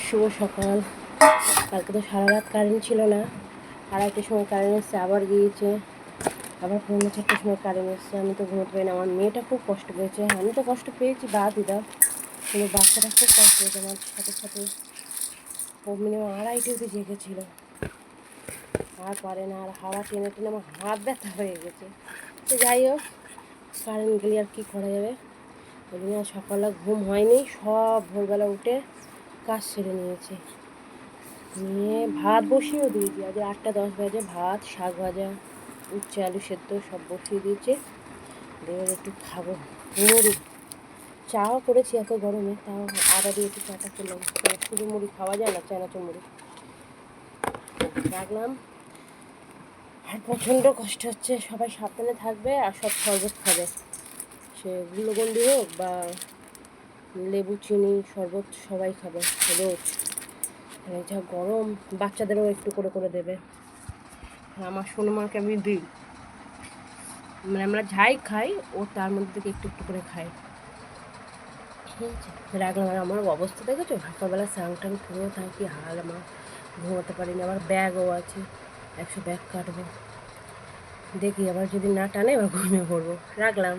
শুভ সকাল। কালকে তো সারা রাত কারেন্ট ছিল না, 2:30টার সময় কারেন্ট এসছে, আবার গিয়েছে, আবার 4:30টার সময় কারেন্ট এসছে। আমি তো ঘুমোতে পারি না, আমার মেয়েটা খুব কষ্ট পেয়েছে, আমি তো কষ্ট পেয়েছি বাদ দিদার, কিন্তু বাচ্চাটা খুব কষ্ট পেয়েছে। আমার সাথে সাথে ও মিনিমাম 2:30 অবধি জেগেছিল, আর পারে না, আর হাওয়া টেনে টেনে আমার হাত ব্যথা হয়ে গেছে। তো যাই হোক, কারেন্ট গেলে আর কী করা যাবে। ওই জন্য সকালে ঘুম হয়নি, সব ভোরবেলা উঠে কাজ সেরে নিয়েছি, নিয়ে ভাত বসিয়েও দিয়েছি। আজ 8টা 10 বাজে, ভাত, শাক ভাজা, উচ্ছে আলু সেদ্ধ সব বসিয়ে দিয়েছি। এবার একটু খাবো মুড়ি, চাও করেছি এত গরমে, তাও আদা দিয়ে একটু চাটা করলাম। শুধু মুড়ি খাওয়া যায় না, চানাচুর মুড়ি রাখলাম। আর প্রচণ্ড কষ্ট হচ্ছে, সবাই সাবধানে থাকবে আর সব শরবত খাবে, সে গ্লুকন্ডি হোক বা লেবু চিনি শরবত, সবাই খাবে রোজ। মানে যা গরম, বাচ্চাদেরও একটু করে করে দেবে। আমার সোনুমাকে আমি দিই, মানে আমরা যাই খাই ও তার মধ্যে থেকে একটু একটু করে খাই, ঠিক আছে। রাখলাম। আর আমার অবস্থা দেখেছো, সকালবেলা স্নান টান করেও থাকি, হাল আমার, ঘুমোতে পারি না। আবার ব্যাগও আছে, 100 ব্যাগ কাটবো, দেখি আবার যদি না টানে এবার ঘুমিয়ে পড়বো। রাখলাম।